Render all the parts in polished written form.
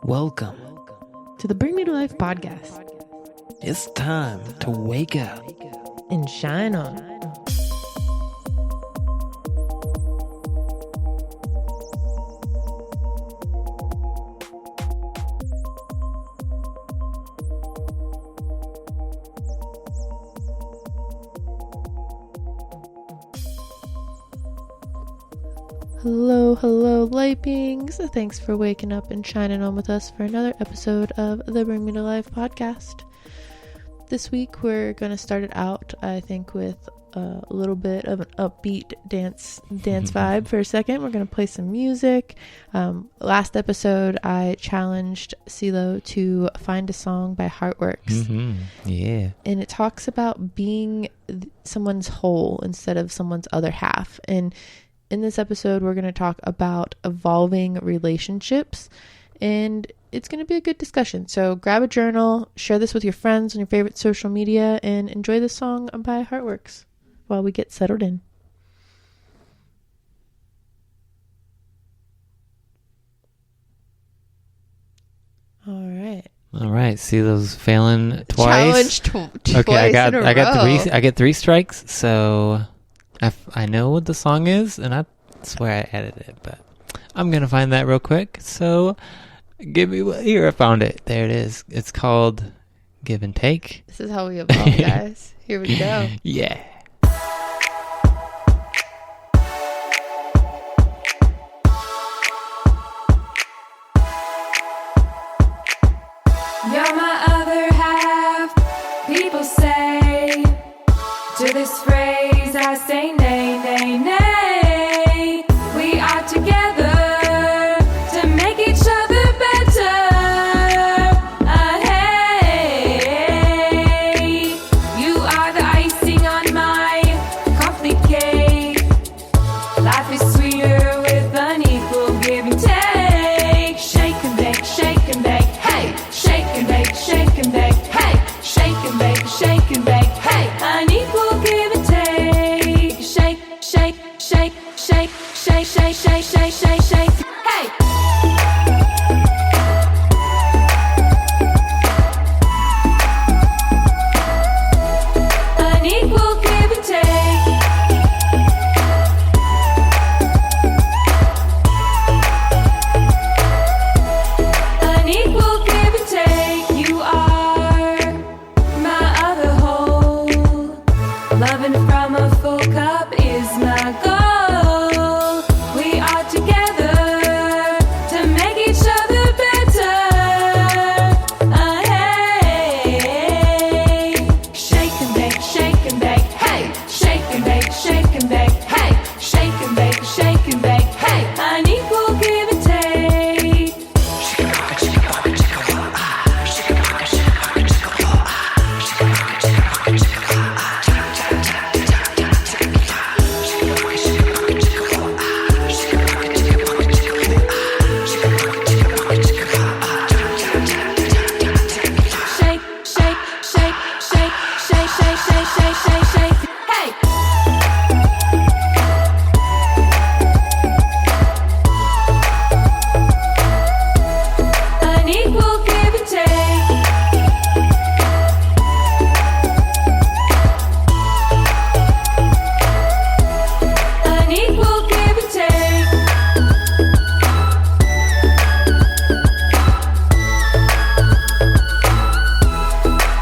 Welcome to the Bring Me to Life podcast. It's time to wake up and shine on. Hello, light beings. Thanks for waking up and shining on with us for another episode of the Bring Me to Life podcast. This week, we're going to start it out, I think, with a little bit of an upbeat dance vibe for a second. We're going to play some music. Last episode, I challenged CeeLo to find a song by Heartworks. Yeah. And it talks about being someone's whole instead of someone's other half. And in this episode, we're going to talk about evolving relationships, and it's going to be a good discussion. So grab a journal, share this with your friends on your favorite social media, and enjoy the song by Heartworks while we get settled in. All right. See those failing twice. Challenge Okay, I get three strikes. So I know what the song is, and I swear I added it, but I'm gonna find that real quick. So here, I found it. There it is. It's called Give and Take. This is how we evolve, guys. Here we go. Yeah. You're my other half, people say. To this phrase I say nay, nay, nay. We are together to make each other better. Hey, you are the icing on my coffee cake. Life is sweeter with an equal give and take. Shake and bake, shake and bake. Hey, shake and bake, shake and bake. Hey, shake and bake, shake and bake. Hey, an equal give and take. Shake, shake, shake, shake, shake, shake, shake, shake, shake, shake. Hey. An equal give and take. An equal give and take. You are my other whole. Loving from a full cup is my goal. We are together to make each other better. Hey, shake and bake, shake and bake. Hey, shake and bake, shake and bake. Hey, shake and bake, shake and bake. Hey, an equal give and take. Shake, shake, shake, shake, shake, shake, shake, shake, shake, shake. Hey. An equal give and take. An equal give and take.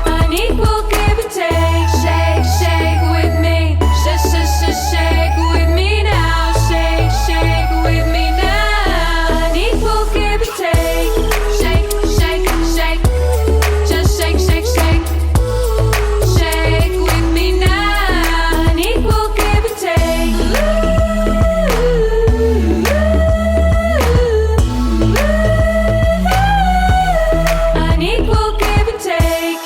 An equal give and take. Shake, shake with me. Shake, shake, shake, shake with me now. Shake, shake with me now. An equal give and take. Shake, shake, shake. Just shake, shake, shake. Shake with me now. An equal give and take. An equal give and take.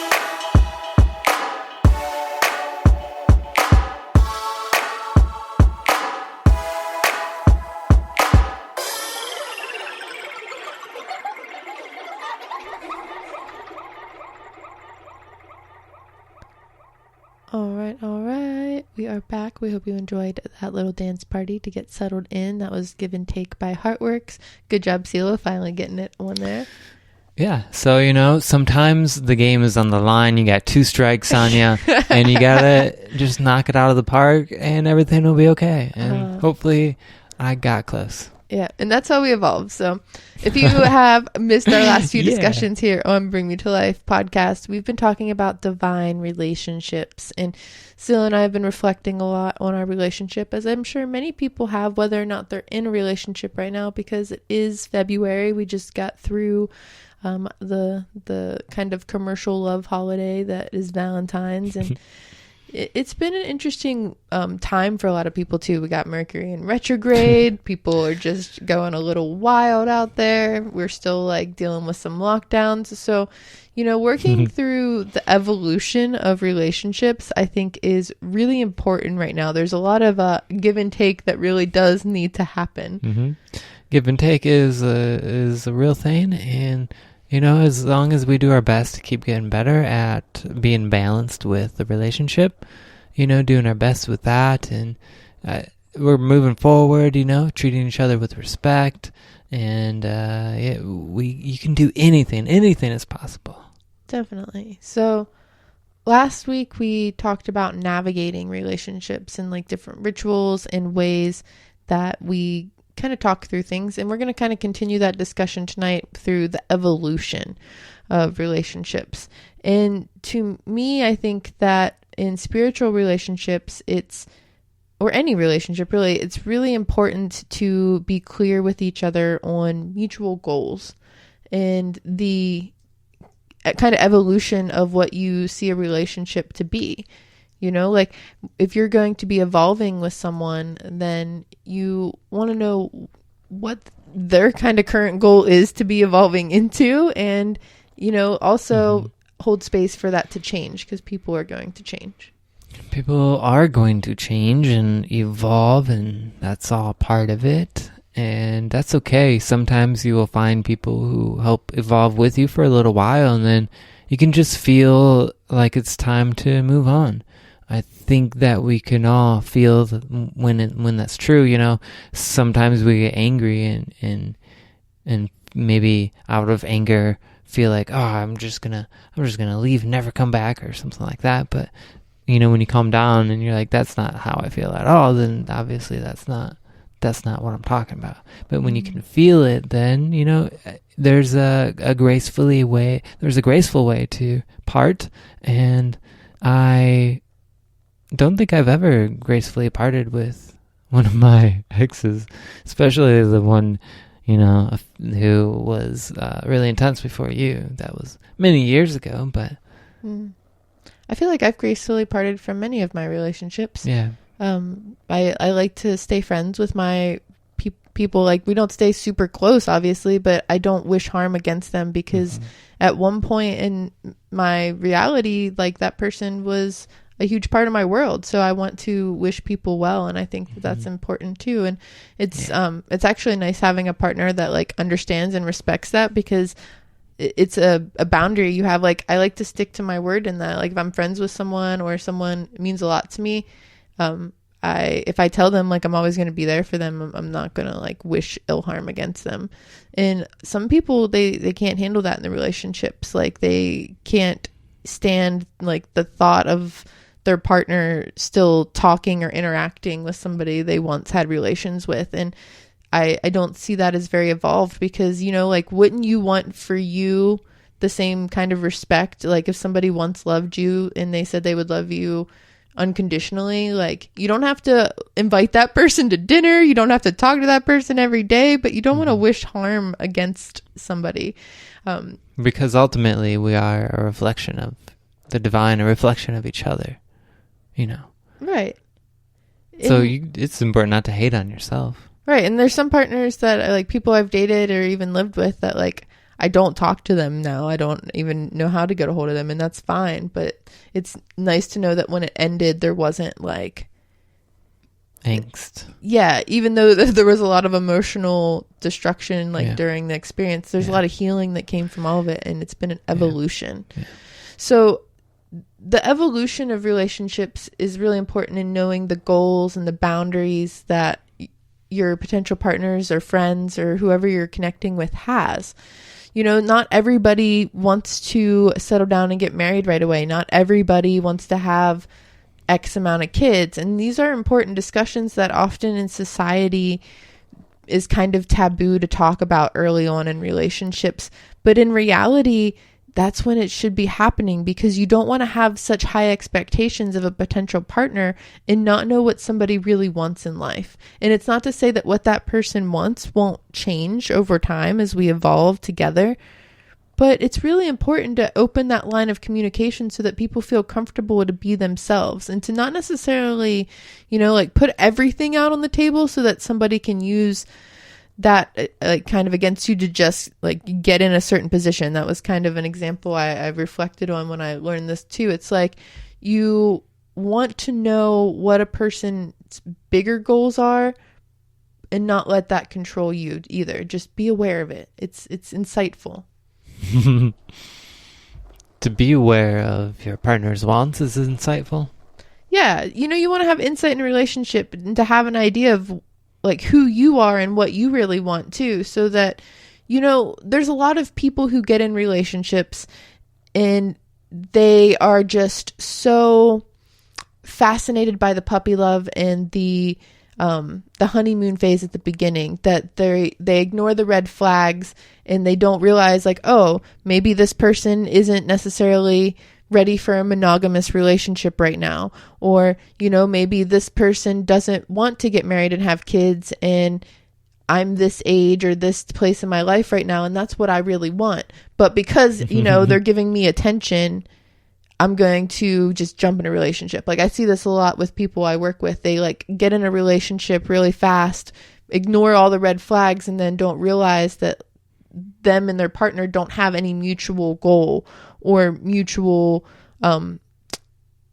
All right. We are back. We hope you enjoyed that little dance party to get settled in. That was Give and Take by Heartworks. Good job, CeeLo, finally getting it on there. Yeah, so, sometimes the game is on the line. You got 2 strikes on you, and you got to just knock it out of the park, and everything will be okay. And hopefully I got close. Yeah, and that's how we evolve. So if you have missed our last few discussions here on Bring Me to Life podcast, we've been talking about divine relationships. And Sil and I have been reflecting a lot on our relationship, as I'm sure many people have, whether or not they're in a relationship right now, because it is February. We just got through the kind of commercial love holiday that is Valentine's, and it's been an interesting time for a lot of people too. We got Mercury in retrograde. People are just going a little wild out there. We're still like dealing with some lockdowns. So, working through the evolution of relationships, I think is really important right now. There's a lot of give and take that really does need to happen. Mm-hmm. Give and take is a real thing, and as long as we do our best to keep getting better at being balanced with the relationship, doing our best with that, and we're moving forward, treating each other with respect, and you can do anything is possible. Definitely. So last week we talked about navigating relationships and like different rituals and ways that we kind of talk through things, and we're going to kind of continue that discussion tonight through the evolution of relationships. And to me, I think that in spiritual relationships, or any relationship really, it's really important to be clear with each other on mutual goals and the kind of evolution of what you see a relationship to be. Like if you're going to be evolving with someone, then you want to know what their kind of current goal is to be evolving into, and, also hold space for that to change, because people are going to change. People are going to change and evolve, and that's all part of it. And that's okay. Sometimes you will find people who help evolve with you for a little while, and then you can just feel like it's time to move on. I think that we can all feel when that's true. Sometimes we get angry and maybe out of anger feel like, I'm just gonna leave, never come back, or something like that. But when you calm down and you're like, that's not how I feel at all, then obviously that's not what I'm talking about. But when you can feel it, then there's a graceful way to part, and I don't think I've ever gracefully parted with one of my exes, especially the one, who was really intense before you. That was many years ago, but I feel like I've gracefully parted from many of my relationships. Yeah. I like to stay friends with my people. Like, we don't stay super close, obviously, but I don't wish harm against them, because at one point in my reality, like, that person was a huge part of my world. So I want to wish people well, and I think that's important too. And it's actually nice having a partner that like understands and respects that, because it's a boundary you have. Like, I like to stick to my word in that. Like, if I'm friends with someone or someone means a lot to me, if I tell them like I'm always going to be there for them, I'm not going to like wish ill harm against them. And some people, they can't handle that in the relationships. Like, they can't stand like the thought of their partner still talking or interacting with somebody they once had relations with. And I don't see that as very evolved, because, like, wouldn't you want for you the same kind of respect? Like, if somebody once loved you and they said they would love you unconditionally, like, you don't have to invite that person to dinner, you don't have to talk to that person every day, but you don't want to wish harm against somebody. Because ultimately we are a reflection of the divine, a reflection of each other, Right. So it's important not to hate on yourself. Right. And there's some partners that like people I've dated or even lived with that like I don't talk to them now. I don't even know how to get a hold of them, and that's fine. But it's nice to know that when it ended, there wasn't like angst. Yeah. Even though there was a lot of emotional destruction during the experience, there's a lot of healing that came from all of it, and it's been an evolution. Yeah. So the evolution of relationships is really important in knowing the goals and the boundaries that your potential partners or friends or whoever you're connecting with has. You know, not everybody wants to settle down and get married right away. Not everybody wants to have X amount of kids. And these are important discussions that often in society is kind of taboo to talk about early on in relationships. But in reality, that's when it should be happening, because you don't want to have such high expectations of a potential partner and not know what somebody really wants in life. And it's not to say that what that person wants won't change over time as we evolve together, but it's really important to open that line of communication so that people feel comfortable to be themselves and to not necessarily, you know, like put everything out on the table so that somebody can use that like kind of against you to just like get in a certain position. That was kind of an example I reflected on when I learned this too. It's like you want to know what a person's bigger goals are and not let that control you either. Just be aware of it. It's insightful. To be aware of your partner's wants is insightful. Yeah, you know, you want to have insight in a relationship and to have an idea of like who you are and what you really want too, so that, you know, there's a lot of people who get in relationships and they are just so fascinated by the puppy love and the honeymoon phase at the beginning that they ignore the red flags and they don't realize like, oh, maybe this person isn't necessarily ready for a monogamous relationship right now. Or, you know, maybe this person doesn't want to get married and have kids and I'm this age or this place in my life right now and that's what I really want. But because, you know, they're giving me attention, I'm going to just jump in a relationship. Like I see this a lot with people I work with. They like get in a relationship really fast, ignore all the red flags, and then don't realize that them and their partner don't have any mutual goal or mutual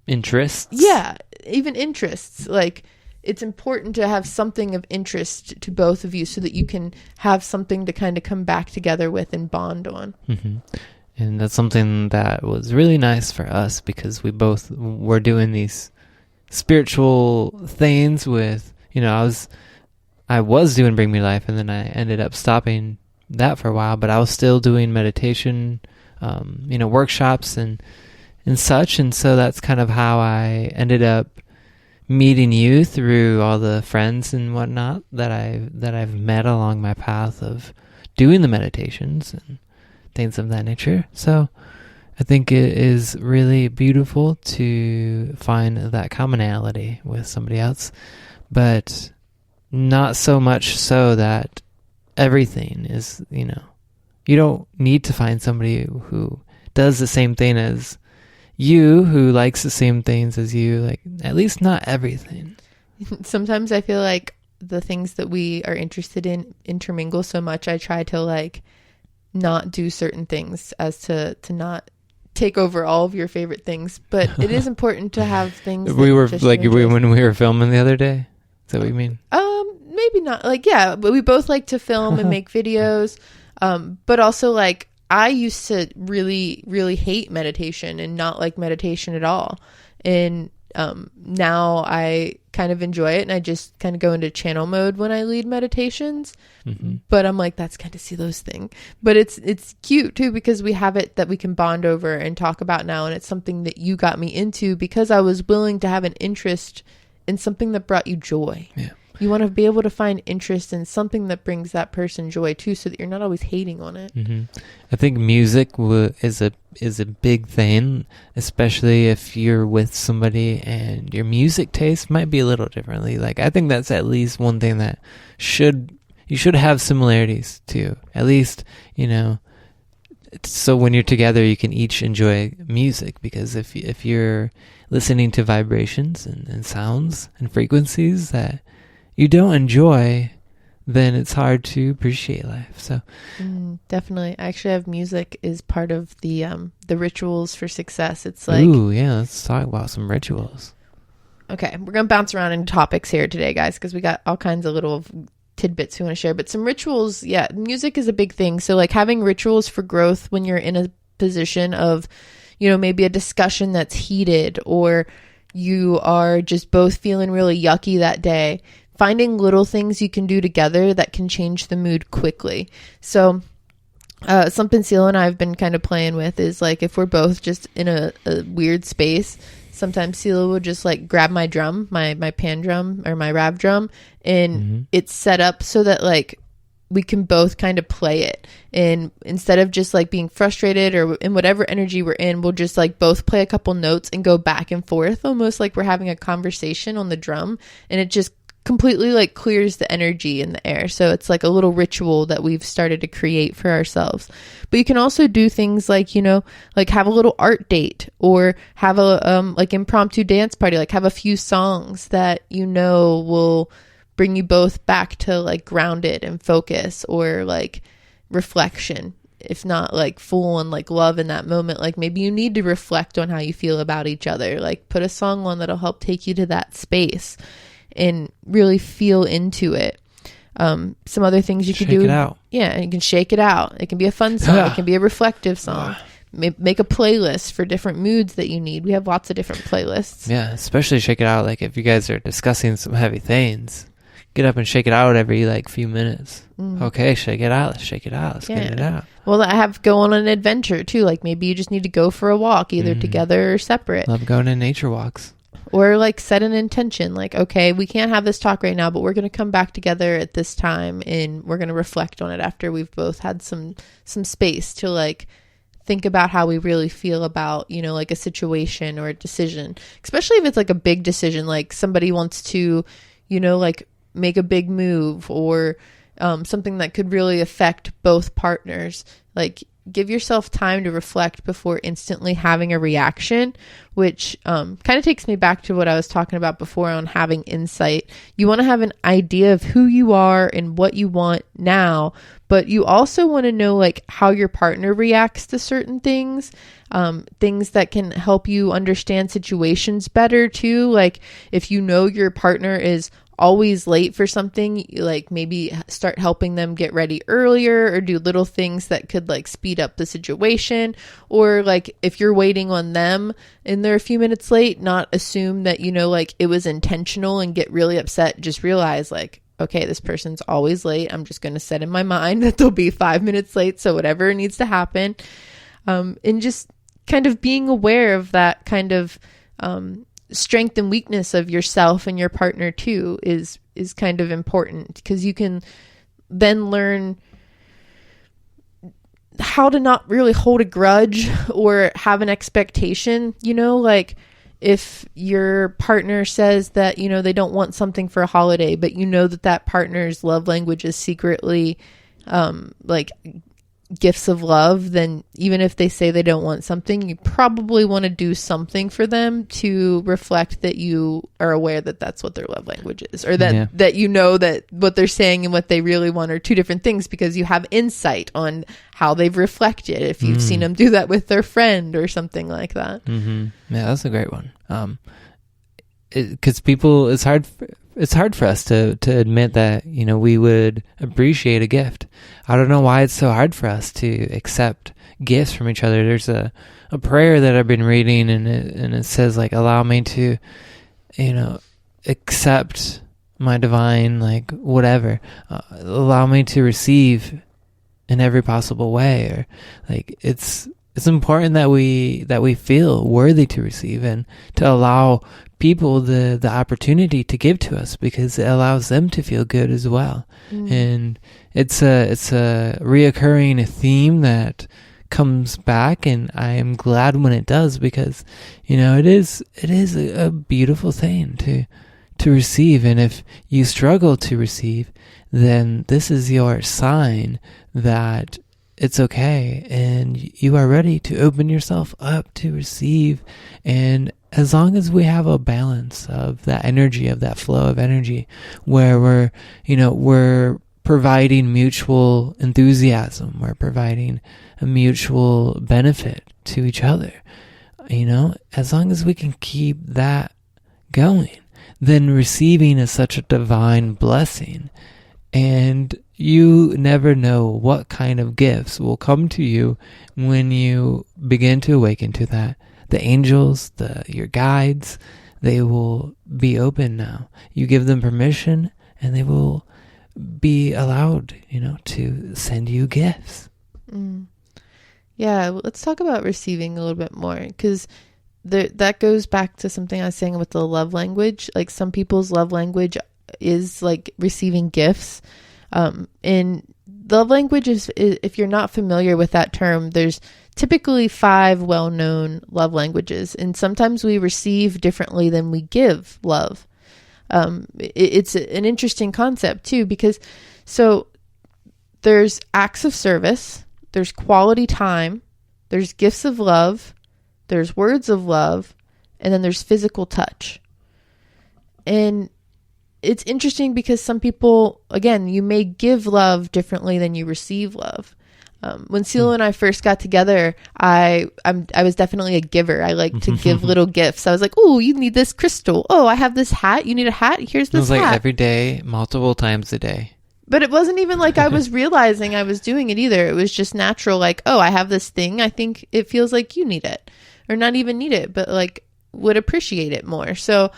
interests. Yeah, even interests. Like it's important to have something of interest to both of you so that you can have something to kind of come back together with and bond on. Mm-hmm. And that's something that was really nice for us because we both were doing these spiritual things with, you know, I was doing Bring Me Life and then I ended up stopping that for a while, but I was still doing meditation, you know, workshops and such. And so that's kind of how I ended up meeting you through all the friends and whatnot that I've met along my path of doing the meditations and things of that nature. So I think it is really beautiful to find that commonality with somebody else, but not so much so that everything is, you know, you don't need to find somebody who does the same thing as you, who likes the same things as you, like at least not everything. Sometimes I feel like the things that we are interested in intermingle so much. I try to like not do certain things as to not take over all of your favorite things, but it is important to have things. We were like when we were filming the other day. Is that what you mean? Maybe not. Like, yeah, but we both like to film and make videos. But also like I used to really, really hate meditation and not like meditation at all. And now I kind of enjoy it and I just kind of go into channel mode when I lead meditations. Mm-hmm. But I'm like, that's kind of see those things. But it's cute too because we have it that we can bond over and talk about now. And it's something that you got me into because I was willing to have an interest in something that brought you joy. Yeah. You want to be able to find interest in something that brings that person joy too, so that you're not always hating on it. Mm-hmm. I think music is a big thing, especially if you're with somebody and your music taste might be a little differently. Like I think that's at least one thing that you should have similarities to. At least, you know, so when you're together, you can each enjoy music. Because if you're listening to vibrations and sounds and frequencies that you don't enjoy, then it's hard to appreciate life. So definitely. I actually have music is part of the rituals for success. It's like, ooh, yeah, let's talk about some rituals. Okay, we're going to bounce around into topics here today, guys, because we got all kinds of little tidbits we want to share. But some rituals, yeah, music is a big thing. So like having rituals for growth when you're in a position of, maybe a discussion that's heated, or you are just both feeling really yucky that day. Finding little things you can do together that can change the mood quickly. So something Seal and I have been kind of playing with is like, if we're both just in a weird space, sometimes Seal will just like grab my drum, my pan drum or my rap drum, and it's set up so that like we can both kind of play it. And instead of just like being frustrated or in whatever energy we're in, we'll just like both play a couple notes and go back and forth, almost like we're having a conversation on the drum. And it just completely like clears the energy in the air. So it's like a little ritual that we've started to create for ourselves. But you can also do things like, like have a little art date, or have a like impromptu dance party, like have a few songs that will bring you both back to like grounded and focus, or like reflection, if not like full on like love in that moment. Like maybe you need to reflect on how you feel about each other. Like put a song on that'll help take you to that space and really feel into it. Some other things you could do. Shake it out. Yeah, and you can shake it out. It can be a fun song. It can be a reflective song. Make a playlist for different moods that you need. We have lots of different playlists. Yeah, especially shake it out. Like if you guys are discussing some heavy things, get up and shake it out every like few minutes. Okay, shake it out. Let's shake it out. Let's get it out. Well, I have go on an adventure too. Like maybe you just need to go for a walk, either together or separate. Love going to nature walks. Or like set an intention, like, okay, we can't have this talk right now, but we're going to come back together at this time and we're going to reflect on it after we've both had some space to like think about how we really feel about, like a situation or a decision, especially if it's like a big decision, like somebody wants to, like make a big move, or something that could really affect both partners. Like give yourself time to reflect before instantly having a reaction, which kind of takes me back to what I was talking about before on having insight. You want to have an idea of who you are and what you want now, but you also want to know like how your partner reacts to certain things, things that can help you understand situations better too. Like if your partner is always late for something, like maybe start helping them get ready earlier, or do little things that could like speed up the situation. Or like if you're waiting on them and they're a few minutes late, not assume that like it was intentional and get really upset. Just realize like, okay, this person's always late. I'm just going to set in my mind that they'll be 5 minutes late, so whatever needs to happen. And just kind of being aware of that kind of strength and weakness of yourself and your partner too is kind of important, because you can then learn how to not really hold a grudge or have an expectation. Like if your partner says that they don't want something for a holiday, but that partner's love language is secretly like gifts of love, then even if they say they don't want something, you probably want to do something for them to reflect that you are aware that that's what their love language is, or that that what they're saying and what they really want are two different things, because you have insight on how they've reflected if you've seen them do that with their friend or something like that. Yeah, that's a great one. Because people, it's hard for us to admit that we would appreciate a gift. I don't know why it's so hard for us to accept gifts from each other. There's a prayer that I've been reading, and it says like, allow me to accept my divine like whatever, allow me to receive in every possible way. Or like it's important that we feel worthy to receive, and to allow people the opportunity to give to us, because it allows them to feel good as well. And it's a reoccurring theme that comes back, and I am glad when it does, because it is a beautiful thing to receive. And if you struggle to receive, then this is your sign that it's okay, and you are ready to open yourself up to receive. And as long as we have a balance of that energy, of that flow of energy, where we're providing mutual enthusiasm, we're providing a mutual benefit to each other, as long as we can keep that going, then receiving is such a divine blessing. And you never know what kind of gifts will come to you when you begin to awaken to that. The angels, your guides, they will be open now. You give them permission and they will be allowed, to send you gifts. Yeah, let's talk about receiving a little bit more, because that goes back to something I was saying with the love language. Like, some people's love language is like receiving gifts. And love language is, if you're not familiar with that term, there's typically 5 well-known love languages, and sometimes we receive differently than we give love. It's an interesting concept too, because so there's acts of service, there's quality time, there's gifts of love, there's words of love, and then there's physical touch. And it's interesting because some people, again, you may give love differently than you receive love. When CeeLo and I first got together, I was definitely a giver. I like to give little gifts. I was like, "Oh, you need this crystal. Oh, I have this hat. You need a hat. Here's this hat." It was like every day, multiple times a day. But it wasn't even like I was realizing I was doing it either. It was just natural. Like, oh, I have this thing. I think it feels like you need it, or not even need it, but like would appreciate it more. So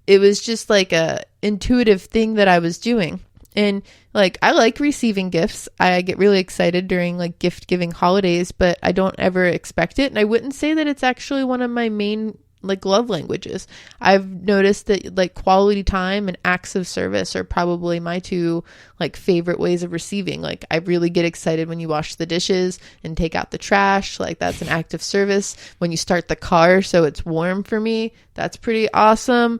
it was just like a intuitive thing that I was doing. And like, I like receiving gifts. I get really excited during like gift giving holidays, but I don't ever expect it. And I wouldn't say that it's actually one of my main like love languages. I've noticed that like quality time and acts of service are probably my 2 like favorite ways of receiving. Like, I really get excited when you wash the dishes and take out the trash. Like, that's an act of service. When you start the car so it's warm for me, that's pretty awesome.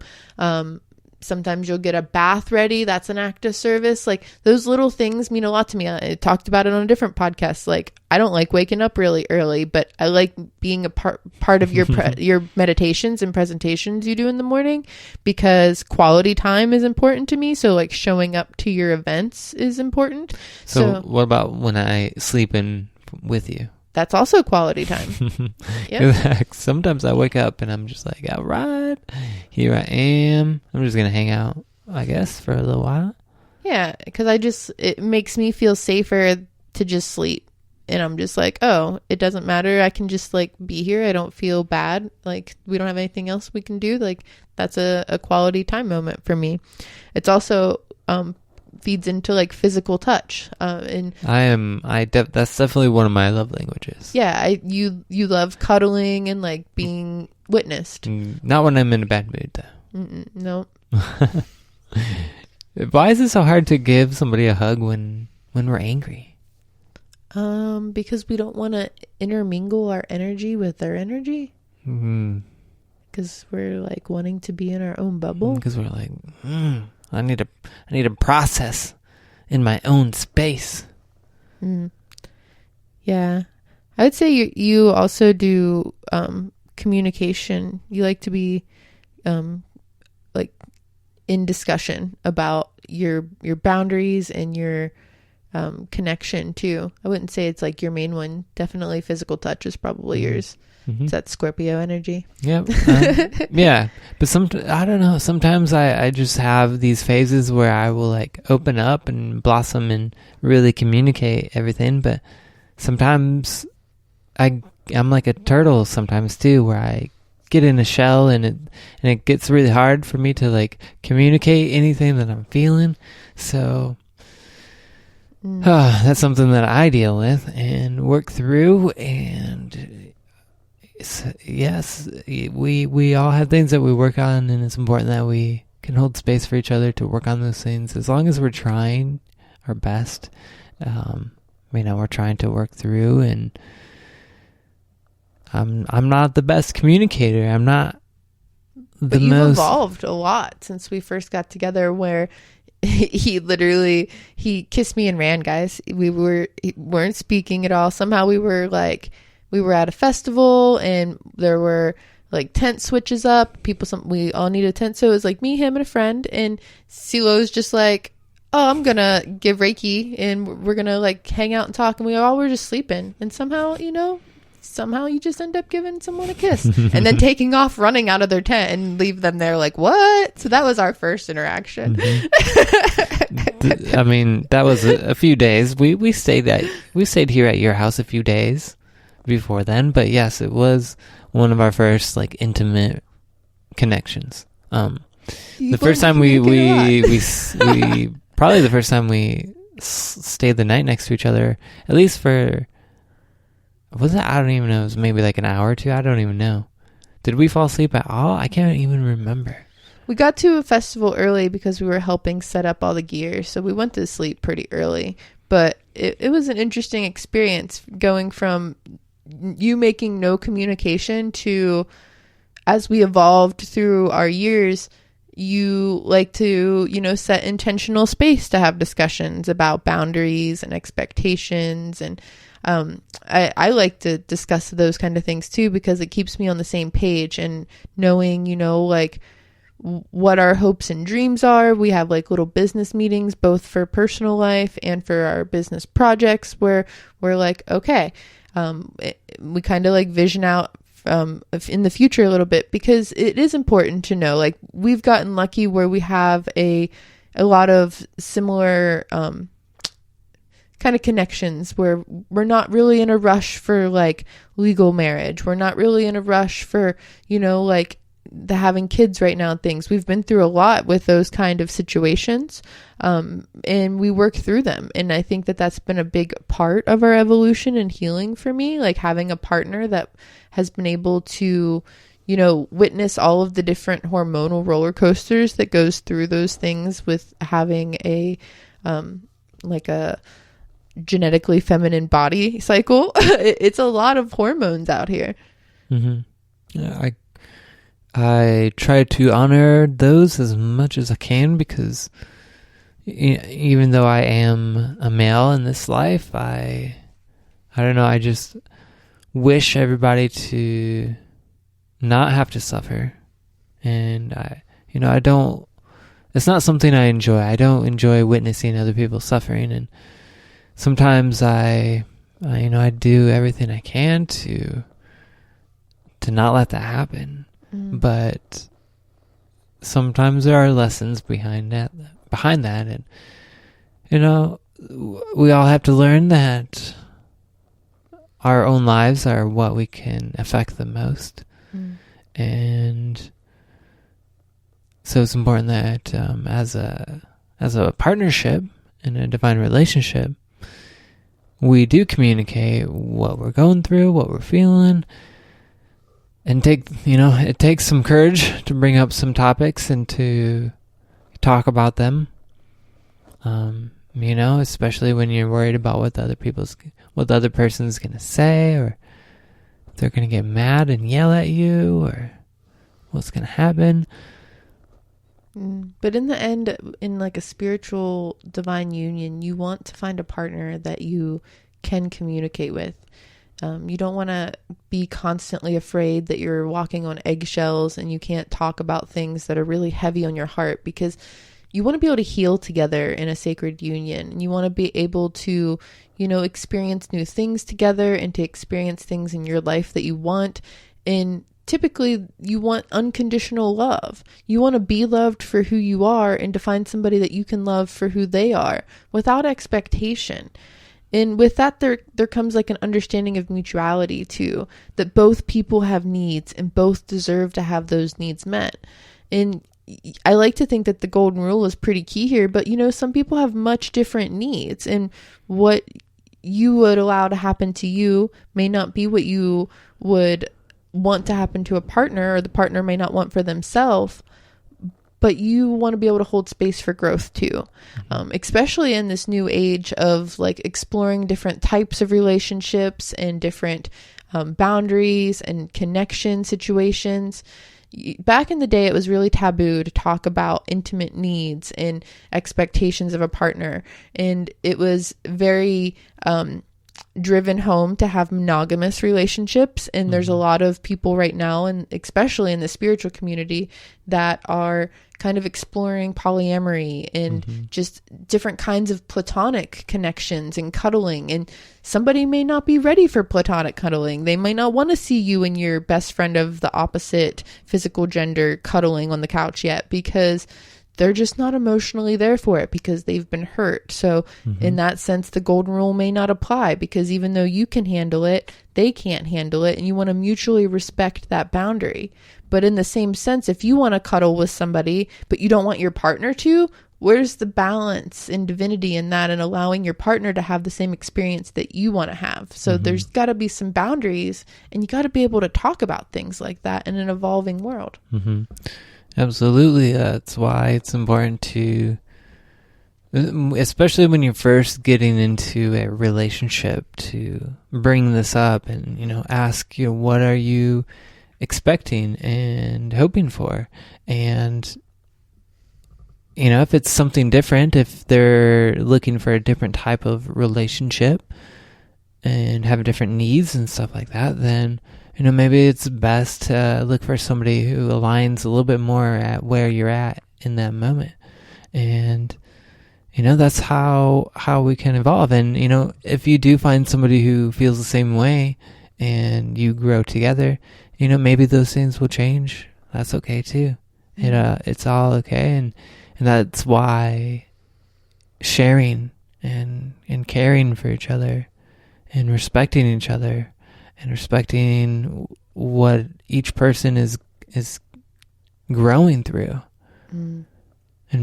Sometimes you'll get a bath ready. That's an act of service. Like, those little things mean a lot to me. I talked about it on a different podcast. Like, I don't like waking up really early, but I like being a part of your your meditations and presentations you do in the morning, because quality time is important to me. So like, showing up to your events is important. So what about when I sleep in with you? That's also quality time. Yep. Sometimes I wake up and I'm just like, all right, here I am. I'm just going to hang out, I guess, for a little while. Yeah, because it makes me feel safer to just sleep. And I'm just like, oh, it doesn't matter. I can just like be here. I don't feel bad. Like, we don't have anything else we can do. Like, that's a quality time moment for me. It's also feeds into like physical touch, and that's definitely one of my love languages. Yeah, you love cuddling and like being witnessed. Not when I'm in a bad mood though. No. Why is it so hard to give somebody a hug when we're angry? Because we don't want to intermingle our energy with their energy. Because we're like wanting to be in our own bubble. Because we're like, I need a process in my own space. Yeah, I would say you also do communication. You like to be like in discussion about your boundaries and your connection too. I wouldn't say it's like your main one. Definitely physical touch is probably yours. It's that Scorpio energy. Yep. Yeah. But I don't know. Sometimes I just have these phases where I will like open up and blossom and really communicate everything. But sometimes I'm like a turtle sometimes too, where I get in a shell and it gets really hard for me to like communicate anything that I'm feeling. So that's something that I deal with and work through. And yes, we all have things that we work on, and it's important that we can hold space for each other to work on those things, as long as we're trying our best. We're trying to work through, and I'm not the best communicator. I'm not the most. But you've evolved a lot since we first got together, where he kissed me and ran, guys. We weren't speaking at all. Somehow we were at a festival and there were like tent switches up. We all need a tent. So it was like me, him, and a friend. And CeeLo's just like, oh, I'm going to give Reiki and we're going to like hang out and talk. And we all were just sleeping. And somehow you just end up giving someone a kiss and then taking off, running out of their tent and leave them there like, what? So that was our first interaction. I mean, that was a few days. We stayed here at your house a few days before then, but yes, it was one of our first like intimate connections. The first time we probably the first time we stayed the night next to each other, at least for, was it? I don't even know. It was maybe like an hour or two. I don't even know. Did we fall asleep at all? I can't even remember. We got to a festival early because we were helping set up all the gear, so we went to sleep pretty early. But it was an interesting experience going from you making no communication to, as we evolved through our years, you like to, set intentional space to have discussions about boundaries and expectations. And I like to discuss those kind of things too, because it keeps me on the same page and knowing, like what our hopes and dreams are. We have like little business meetings, both for personal life and for our business projects, where we're like, okay, we kind of like vision out in the future a little bit, because it is important to know, like, we've gotten lucky where we have a lot of similar kind of connections, where we're not really in a rush for like legal marriage. We're not really in a rush for, like the having kids right now and things. We've been through a lot with those kind of situations, and we work through them. And I think that that's been a big part of our evolution and healing for me, like having a partner that has been able to, witness all of the different hormonal roller coasters that goes through those things with having a like a genetically feminine body cycle. It's a lot of hormones out here. Mm-hmm. Yeah, I try to honor those as much as I can, because even though I am a male in this life, I don't know, I just wish everybody to not have to suffer. And I don't, it's not something I enjoy. I don't enjoy witnessing other people suffering. And sometimes I do everything I can to not let that happen. But sometimes there are lessons behind that, and we all have to learn that our own lives are what we can affect the most. And so it's important that as a partnership in a divine relationship, we do communicate what we're going through, what we're feeling. And it takes some courage to bring up some topics and to talk about them. Especially when you're worried about what the other person's going to say, or if they're going to get mad and yell at you, or what's going to happen. But in the end, in like a spiritual divine union, you want to find a partner that you can communicate with. You don't want to be constantly afraid that you're walking on eggshells and you can't talk about things that are really heavy on your heart, because you want to be able to heal together in a sacred union. And you want to be able to, experience new things together and to experience things in your life that you want. And typically you want unconditional love. You want to be loved for who you are and to find somebody that you can love for who they are without expectation. And with that, there comes like an understanding of mutuality too, that both people have needs and both deserve to have those needs met. And I like to think that the golden rule is pretty key here, but some people have much different needs, and what you would allow to happen to you may not be what you would want to happen to a partner, or the partner may not want for themselves. But you want to be able to hold space for growth too, especially in this new age of like exploring different types of relationships and different boundaries and connection situations. Back in the day, it was really taboo to talk about intimate needs and expectations of a partner. And it was very driven home to have monogamous relationships. And there's a lot of people right now, and especially in the spiritual community, that are kind of exploring polyamory and just different kinds of platonic connections and cuddling. And somebody may not be ready for platonic cuddling. They might not want to see you and your best friend of the opposite physical gender cuddling on the couch yet, because they're just not emotionally there for it because they've been hurt. So in that sense, the golden rule may not apply, because even though you can handle it, they can't handle it. And you want to mutually respect that boundary. But in the same sense, if you want to cuddle with somebody, but you don't want your partner to, where's the balance and divinity in that, and allowing your partner to have the same experience that you want to have? So there's got to be some boundaries, and you got to be able to talk about things like that in an evolving world. Absolutely. That's why it's important to, especially when you're first getting into a relationship, to bring this up and, ask, what are you expecting and hoping for? And, if it's something different, if they're looking for a different type of relationship and have different needs and stuff like that, then maybe it's best to look for somebody who aligns a little bit more at where you're at in that moment. And, that's how we can evolve. And, if you do find somebody who feels the same way and you grow together, maybe those things will change. That's okay too. It's all okay. And that's why sharing and caring for each other and respecting each other and respecting what each person is growing through and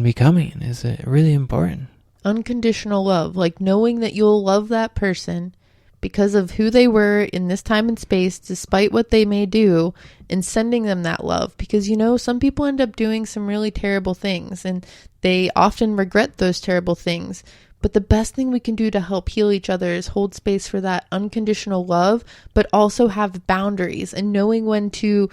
becoming is really important. Unconditional love, like knowing that you'll love that person because of who they were in this time and space, despite what they may do, and sending them that love. Because, some people end up doing some really terrible things, and they often regret those terrible things. But the best thing we can do to help heal each other is hold space for that unconditional love, but also have boundaries, and knowing when to,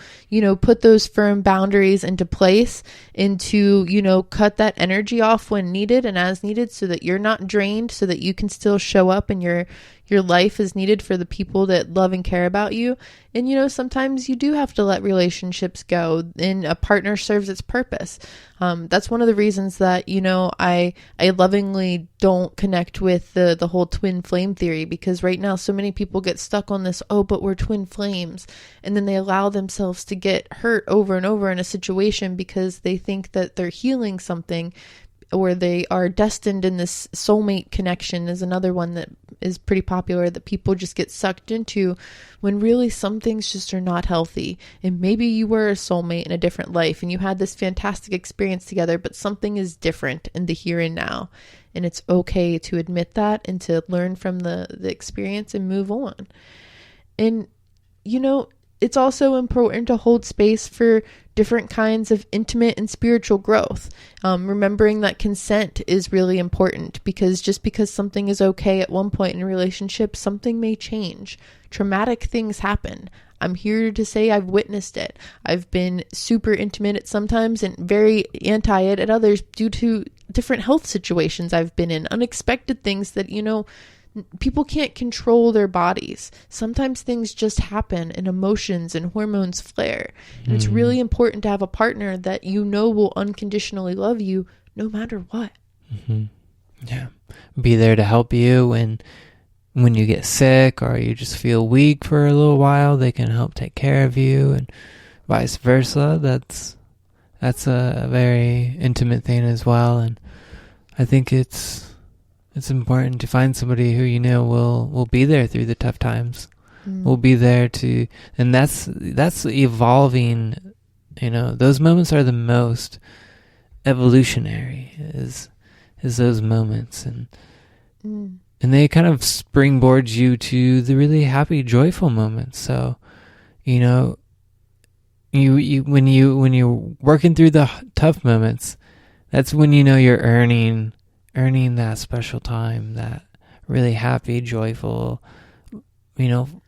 put those firm boundaries into place, and to, cut that energy off when needed and as needed, so that you're not drained, so that you can still show up and your life is needed for the people that love and care about you. And, sometimes you do have to let relationships go, and a partner serves its purpose. That's one of the reasons that, I lovingly don't connect with the whole twin flame theory, because right now so many people get stuck on this, but we're twin flames. And then they allow themselves to get hurt over and over in a situation because they think that they're healing something, or they are destined in this soulmate connection is another one that is pretty popular that people just get sucked into, when really some things just are not healthy. And maybe you were a soulmate in a different life and you had this fantastic experience together, but something is different in the here and now. And it's okay to admit that and to learn from the experience and move on. And, it's also important to hold space for different kinds of intimate and spiritual growth. Remembering that consent is really important, because just because something is okay at one point in a relationship, something may change. Traumatic things happen. I'm here to say I've witnessed it. I've been super intimate at sometimes and very anti it at others due to different health situations I've been in, unexpected things that, people can't control their bodies. Sometimes things just happen and emotions and hormones flare. And it's really important to have a partner that will unconditionally love you no matter what. Yeah. Be there to help you when you get sick or you just feel weak for a little while. They can help take care of you, and vice versa. That's a very intimate thing as well. And I think it's important to find somebody who will be there through the tough times. Will be there and that's evolving. Those moments are the most evolutionary. Is those moments, and they kind of springboard you to the really happy, joyful moments. So, you when you're working through the tough moments, that's when you're earning that special time, that really happy, joyful,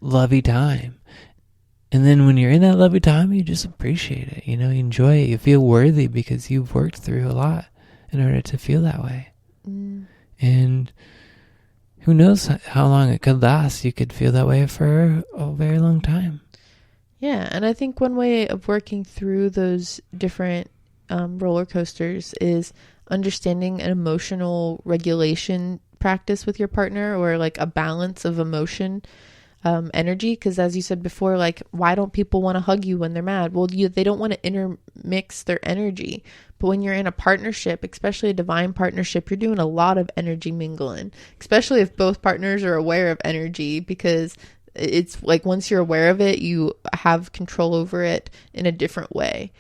lovey time. And then when you're in that lovey time, you just appreciate it, you enjoy it. You feel worthy because you've worked through a lot in order to feel that way. And who knows how long it could last. You could feel that way for a very long time. Yeah, and I think one way of working through those different roller coasters is understanding an emotional regulation practice with your partner, or like a balance of emotion. energy. Because as you said before, like, why don't people want to hug you when they're mad? Well, they don't want to intermix their energy. But when you're in a partnership, especially a divine partnership, you're doing a lot of energy mingling, especially if both partners are aware of energy, because it's like once you're aware of it, you have control over it in a different way.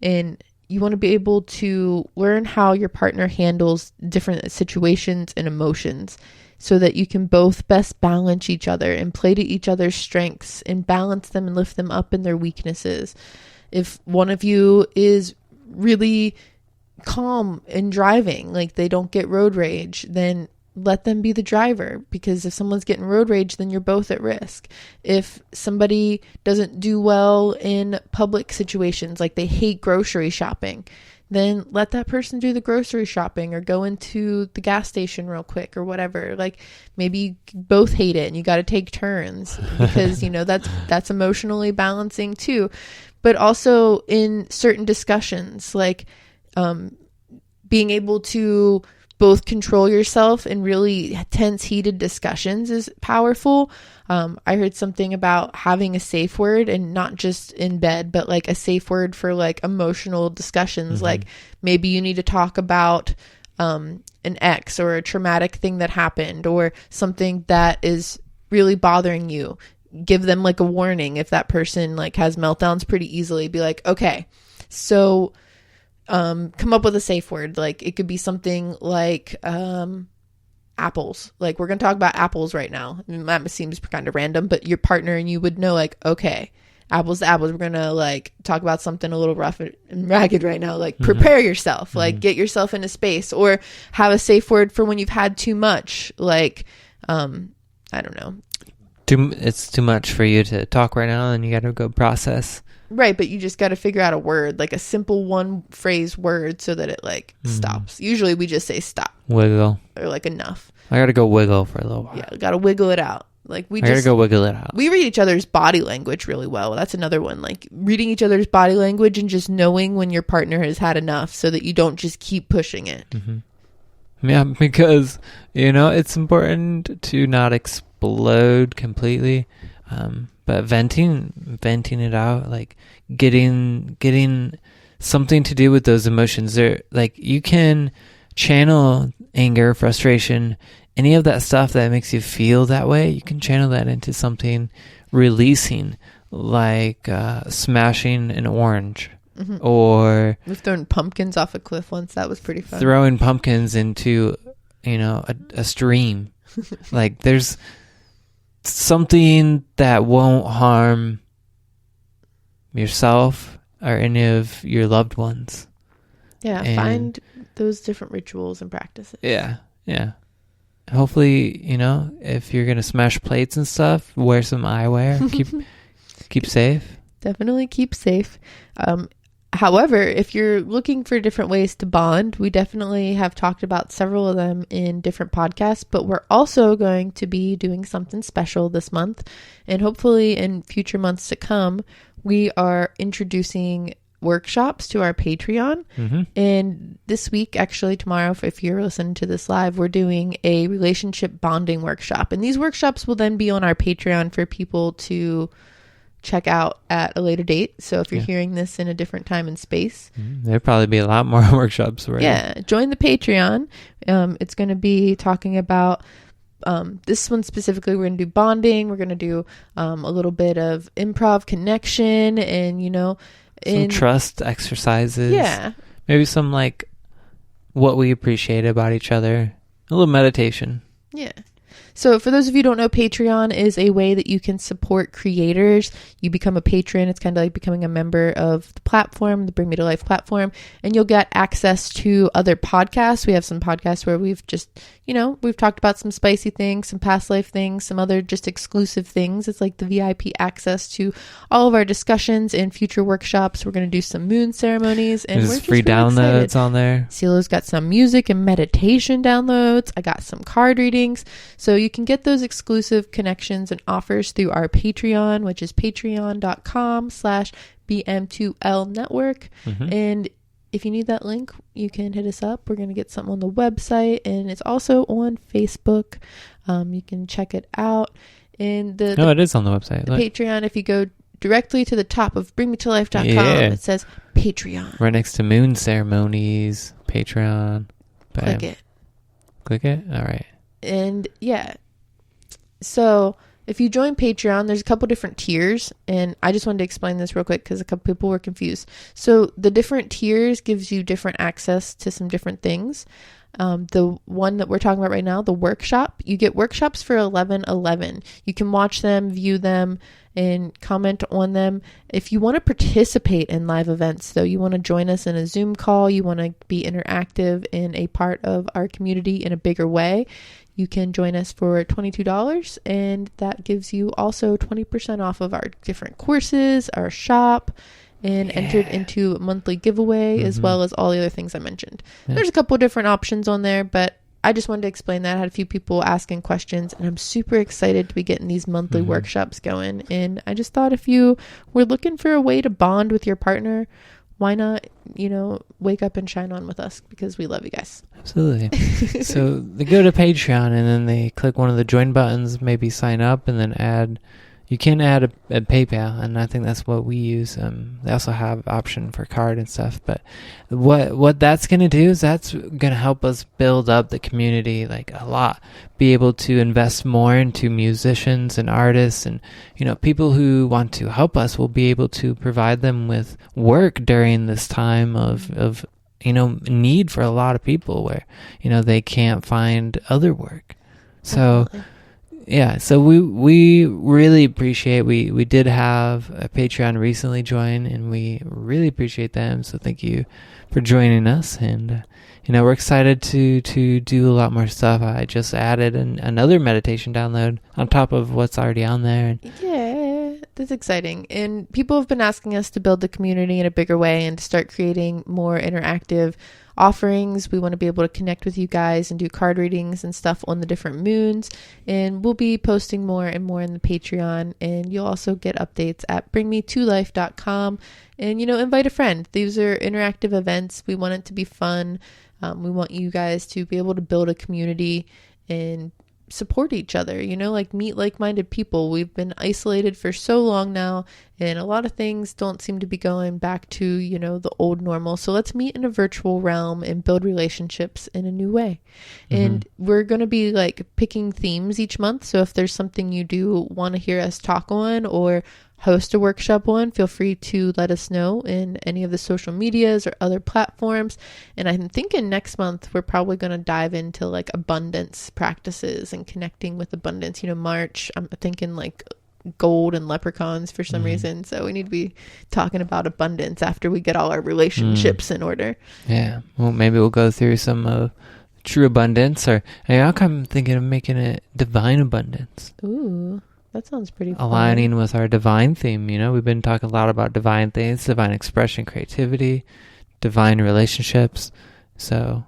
And you want to be able to learn how your partner handles different situations and emotions so that you can both best balance each other and play to each other's strengths and balance them and lift them up in their weaknesses. If one of you is really calm in driving, like they don't get road rage, then let them be the driver, because if someone's getting road rage, then you're both at risk. If somebody doesn't do well in public situations, like they hate grocery shopping, then let that person do the grocery shopping or go into the gas station real quick or whatever. Like maybe you both hate it and you got to take turns, because, you know, that's emotionally balancing too. But also in certain discussions, like being able to both control yourself in really tense, heated discussions is powerful. I heard something about having a safe word, and not just in bed, but like a safe word for like emotional discussions. Mm-hmm. Like maybe you need to talk about an ex or a traumatic thing that happened or something that is really bothering you. Give them like a warning. If that person like has meltdowns pretty easily, be like, okay, so come up with a safe word. Like it could be something like apples. Like we're going to talk about apples right now. I mean, that seems kind of random, but your partner and you would know, like, okay, apples to apples. We're going to like talk about something a little rough and ragged right now. Like prepare yourself, mm-hmm. like get yourself in a space, or have a safe word for when you've had too much. Like, I don't know. It's too much for you to talk right now, and you got to go process. Right, but you just got to figure out a word, like a simple one phrase word, so that it like stops. Usually we just say stop. Wiggle. Or like enough. I got to go wiggle for a little while. Yeah, got to wiggle it out. Like I got to go wiggle it out. We read each other's body language really well. That's another one. Like reading each other's body language and just knowing when your partner has had enough, so that you don't just keep pushing it. Mm-hmm. Yeah, because, you know, it's important to not explode completely. But venting it out, like getting something to do with those emotions. There, like you can channel anger, frustration, any of that stuff that makes you feel that way. You can channel that into something releasing, like smashing an orange, mm-hmm. or we've thrown pumpkins off a cliff once. That was pretty fun. Throwing pumpkins into, you know, a stream. Like there's something that won't harm yourself or any of your loved ones. Yeah, and find those different rituals and practices. Yeah. Hopefully, you know, if you're gonna smash plates and stuff, wear some eyewear. Keep safe. Definitely keep safe. However, if you're looking for different ways to bond, we definitely have talked about several of them in different podcasts, but we're also going to be doing something special this month. And hopefully in future months to come, we are introducing workshops to our Patreon. Mm-hmm. And this week, actually tomorrow, if you're listening to this live, we're doing a relationship bonding workshop. And these workshops will then be on our Patreon for people to check out at a later date. So if you're hearing this in a different time and space, there'll probably be a lot more workshops. Join the Patreon. It's going to be talking about this one specifically. We're going to do bonding. We're going to do a little bit of improv connection, and you know, some trust exercises. Yeah, maybe some like what we appreciate about each other. A little meditation. Yeah. So for those of you who don't know, Patreon is a way that you can support creators. You become a patron. It's kind of like becoming a member of the platform, the Bring Me to Life platform, and you'll get access to other podcasts. We have some podcasts where we've just, you know, we've talked about some spicy things, some past life things, some other just exclusive things. It's like the VIP access to all of our discussions and future workshops. We're going to do some moon ceremonies, and there's free downloads on there. CeeLo's got some music and meditation downloads. I got some card readings. So you can get those exclusive connections and offers through our Patreon, which is patreon.com/BM2L network. Mm-hmm. And if you need that link, you can hit us up. We're going to get something on the website, and it's also on Facebook. You can check it out. And No, it is on the website. the Patreon, if you go directly to the top of bringmetolife.com, Yeah. it says Patreon. Right next to moon ceremonies, Patreon. Bam. Click it. Click it? All right. And yeah. So if you join Patreon, there's a couple different tiers, and I just wanted to explain this real quick because a couple people were confused. So the different tiers gives you different access to some different things. The one that we're talking about right now, the workshop, you get workshops for 11/11. You can watch them, view them, and comment on them. If you want to participate in live events, though, you want to join us in a Zoom call, you want to be interactive in a part of our community in a bigger way, you can join us for $22, and that gives you also 20% off of our different courses, our shop, and entered into a monthly giveaway, as well as all the other things I mentioned. There's a couple different options on there, but I just wanted to explain that. I had a few people asking questions, and I'm super excited to be getting these monthly workshops going. And I just thought if you were looking for a way to bond with your partner, why not, wake up and shine on with us, because we love you guys. Absolutely. So they go to Patreon and then they click one of the join buttons, maybe sign up, and then add. You can add a PayPal, and I think that's what we use. They also have option for card and stuff. But what that's going to do is that's going to help us build up the community like a lot. Be able to invest more into musicians and artists, and people who want to help us. Will be able to provide them with work during this time of need for a lot of people where they can't find other work. So. Definitely. Yeah, so we really appreciate, we did have a Patreon recently join, and we really appreciate them, so thank you for joining us, and we're excited to do a lot more stuff. I just added another meditation download on top of what's already on there. Yeah, that's exciting. And people have been asking us to build the community in a bigger way and to start creating more interactive offerings. We want to be able to connect with you guys and do card readings and stuff on the different moons, and we'll be posting more and more in the Patreon, and you'll also get updates at bringmetolife.com, and invite a friend. These are interactive events. We want it to be fun. We want you guys to be able to build a community and support each other, meet like-minded people. We've been isolated for so long now, and a lot of things don't seem to be going back to, the old normal. So let's meet in a virtual realm and build relationships in a new way. And we're going to be picking themes each month. So if there's something you do want to hear us talk on or host a workshop on, feel free to let us know in any of the social medias or other platforms. And I'm thinking next month we're probably going to dive into abundance practices and connecting with abundance. March, I'm thinking gold and leprechauns for some reason. So we need to be talking about abundance after we get all our relationships in order. Yeah, well, maybe we'll go through some true abundance, or I'm thinking of making it divine abundance. Ooh. That sounds pretty fun. Aligning with our divine theme, we've been talking a lot about divine things, divine expression, creativity, divine relationships. So,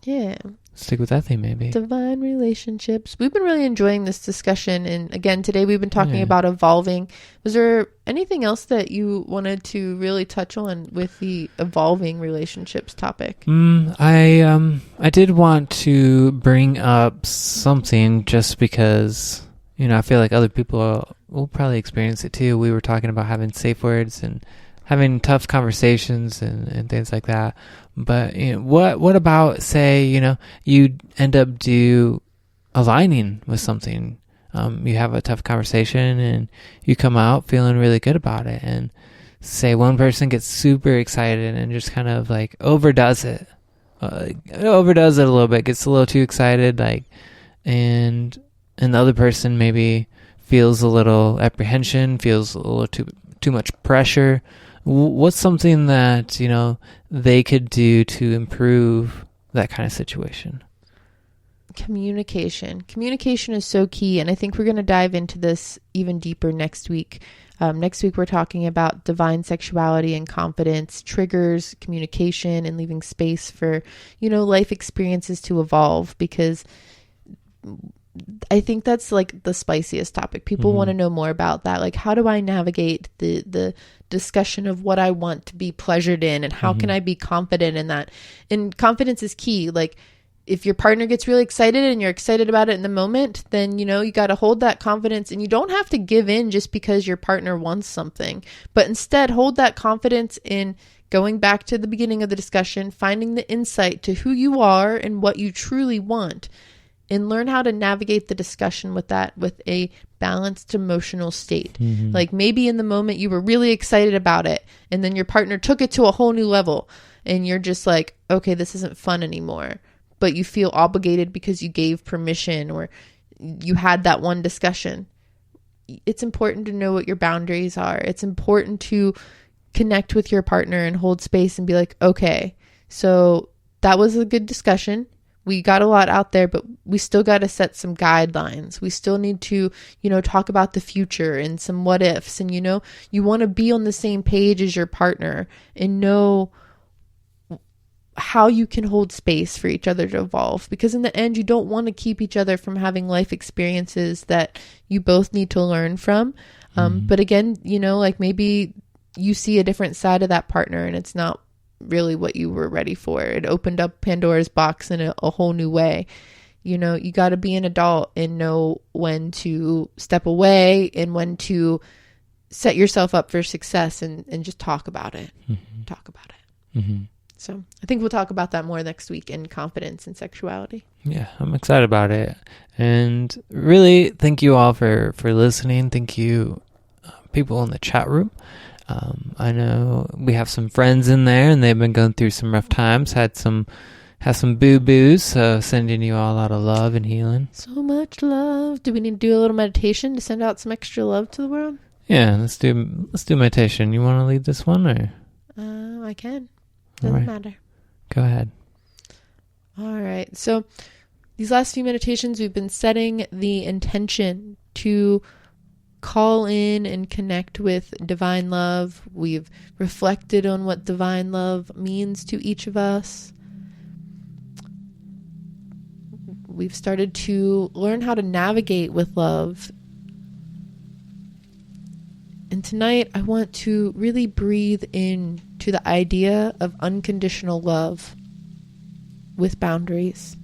yeah, stick with that theme maybe. Divine relationships. We've been really enjoying this discussion, and again, today we've been talking about evolving. Was there anything else that you wanted to really touch on with the evolving relationships topic? I did want to bring up something just because I feel like other people will probably experience it too. We were talking about having safe words and having tough conversations and things like that. But what about, say, you end up aligning with something. You have a tough conversation and you come out feeling really good about it. And say one person gets super excited and just kind of overdoes it. Overdoes it a little bit, gets a little too excited, and the other person maybe feels a little apprehension, feels a little too much pressure. What's something that, they could do to improve that kind of situation? Communication. Communication is so key, and I think we're going to dive into this even deeper next week. Next week, we're talking about divine sexuality and confidence, triggers, communication, and leaving space for, life experiences to evolve, because I think that's the spiciest topic. People want to know more about that. How do I navigate the discussion of what I want to be pleasured in, and how can I be confident in that? And confidence is key. if your partner gets really excited and you're excited about it in the moment, then, you got to hold that confidence, and you don't have to give in just because your partner wants something, but instead hold that confidence in going back to the beginning of the discussion, finding the insight to who you are and what you truly want, and learn how to navigate the discussion with that, with a balanced emotional state. Like maybe in the moment you were really excited about it, and then your partner took it to a whole new level, and you're just like, okay, this isn't fun anymore. But you feel obligated because you gave permission or you had that one discussion. It's important to know what your boundaries are. It's important to connect with your partner and hold space and be like, okay, so that was a good discussion. We got a lot out there, but we still got to set some guidelines. We still need to, talk about the future and some what ifs. And, you want to be on the same page as your partner and know how you can hold space for each other to evolve, because in the end, you don't want to keep each other from having life experiences that you both need to learn from. But again, like maybe you see a different side of that partner and it's not really what you were ready for. It opened up Pandora's box in a whole new way. You got to be an adult and know when to step away and when to set yourself up for success, and just talk about it. Talk about it. So I think we'll talk about that more next week in confidence and sexuality. Yeah, I'm excited about it. And really, thank you all for listening. Thank you, people in the chat room. I know we have some friends in there, and they've been going through some rough times, had some boo-boos, so sending you all a lot of love and healing. So much love. Do we need to do a little meditation to send out some extra love to the world? Yeah, let's do meditation. You want to lead this one, or? I can. Doesn't matter. Go ahead. All right. So these last few meditations, we've been setting the intention to call in and connect with divine love. We've reflected on what divine love means to each of us. We've started to learn how to navigate with love. And tonight, I want to really breathe in to the idea of unconditional love with boundaries.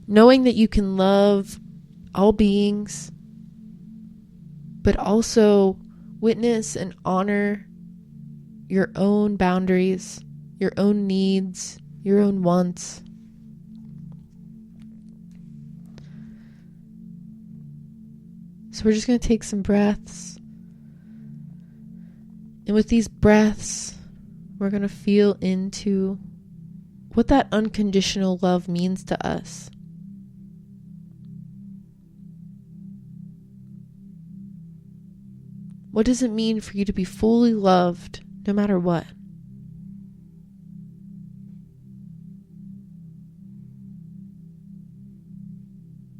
Knowing that you can love all beings, but also witness and honor your own boundaries, your own needs, your own wants. So we're just going to take some breaths. And with these breaths, we're going to feel into what that unconditional love means to us. What does it mean for you to be fully loved no matter what?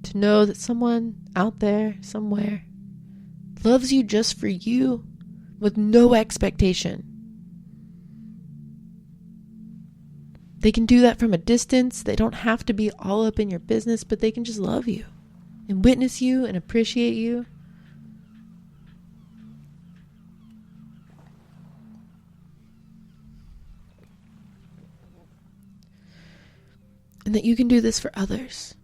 To know that someone out there, somewhere, loves you just for you with no expectation. They can do that from a distance. They don't have to be all up in your business, but they can just love you and witness you and appreciate you. And that you can do this for others.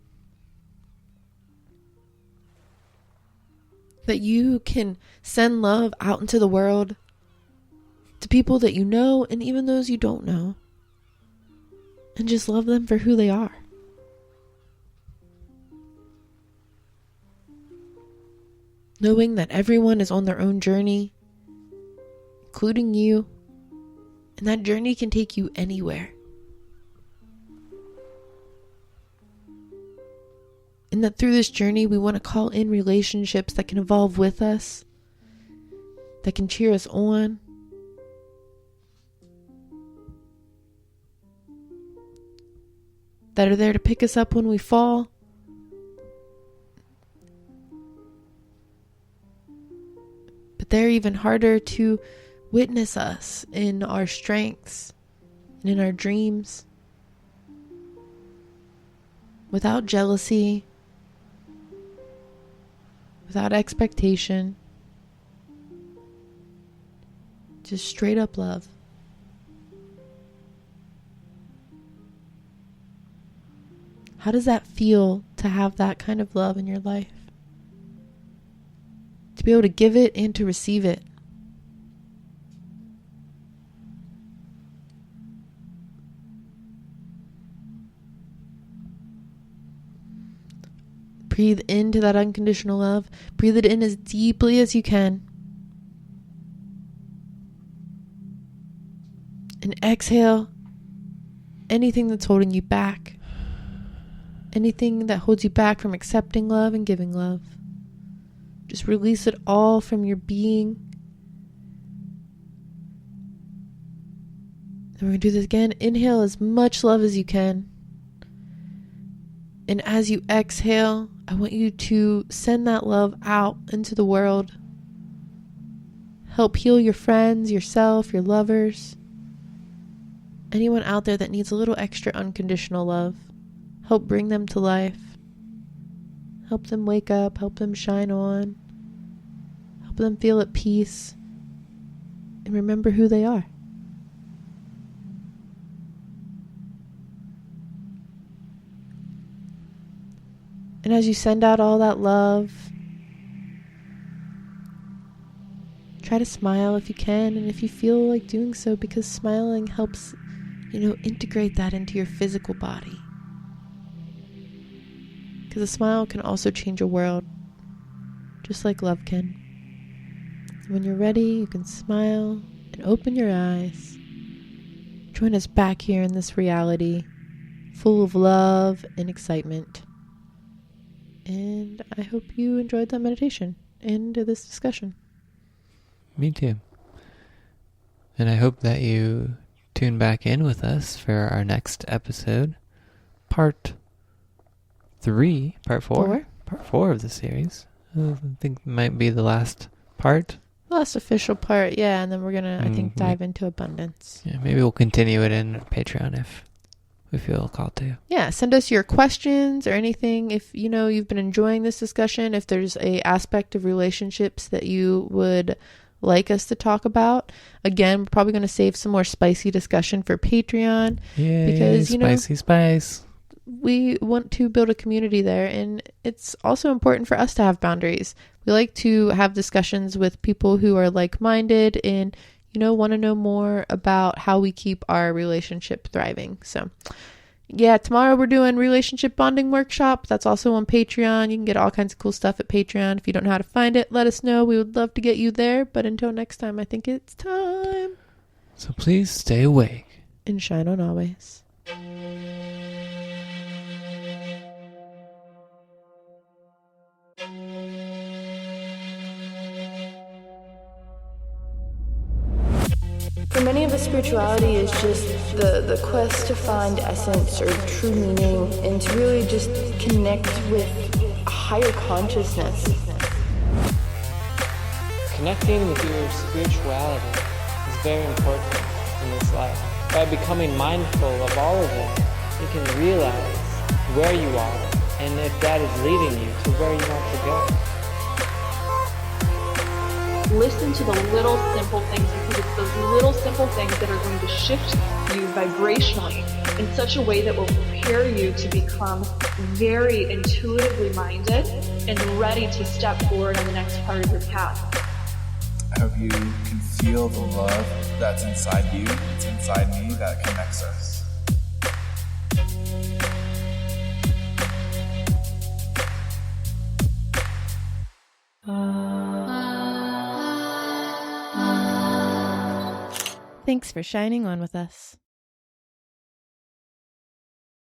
That you can send love out into the world to people that you know and even those you don't know. And just love them for who they are. Knowing that everyone is on their own journey, including you, and that journey can take you anywhere. And that through this journey, we want to call in relationships that can evolve with us, that can cheer us on, that are there to pick us up when we fall, but they're even harder to witness us in our strengths and in our dreams, without jealousy, without expectation, just straight up love. How does that feel to have that kind of love in your life? To be able to give it and to receive it. Breathe into that unconditional love. Breathe it in as deeply as you can. And exhale anything that's holding you back. Anything that holds you back from accepting love and giving love. Just release it all from your being. And we're going to do this again. Inhale as much love as you can. And as you exhale, I want you to send that love out into the world. Help heal your friends, yourself, your lovers. Anyone out there that needs a little extra unconditional love. Help bring them to life. Help them wake up. Help them shine on. Help them feel at peace. And remember who they are. And as you send out all that love, try to smile if you can, and if you feel like doing so, because smiling helps, integrate that into your physical body. Because a smile can also change a world, just like love can. When you're ready, you can smile and open your eyes. Join us back here in this reality, full of love and excitement. And I hope you enjoyed that meditation and this discussion. Me too. And I hope that you tune back in with us for our next episode. Part 4. Part 4 of the series. I think it might be the last part. Last official part, yeah. And then we're going to, I think, dive into abundance. Yeah, maybe we'll continue it in Patreon if we feel called to. Yeah, send us your questions or anything. If you've been enjoying this discussion, if there's a aspect of relationships that you would like us to talk about. Again, we're probably going to save some more spicy discussion for Patreon. Yeah, because spice. We want to build a community there, and it's also important for us to have boundaries. We like to have discussions with people who are like-minded and want to know more about how we keep our relationship thriving. So yeah, tomorrow we're doing relationship bonding workshop. That's also on Patreon. You can get all kinds of cool stuff at Patreon. If you don't know how to find it, let us know. We would love to get you there. But until next time, I think it's time. So please stay awake and shine on always. For many of us, spirituality is just the quest to find essence or true meaning and to really just connect with a higher consciousness. Connecting with your spirituality is very important in this life. By becoming mindful of all of it, you can realize where you are and if that is leading you to where you want to go. Listen to the little simple things, because it's those little simple things that are going to shift you vibrationally in such a way that will prepare you to become very intuitively minded and ready to step forward on the next part of your path. I hope you can feel the love that's inside you, it's inside me, that connects us. Thanks for shining on with us.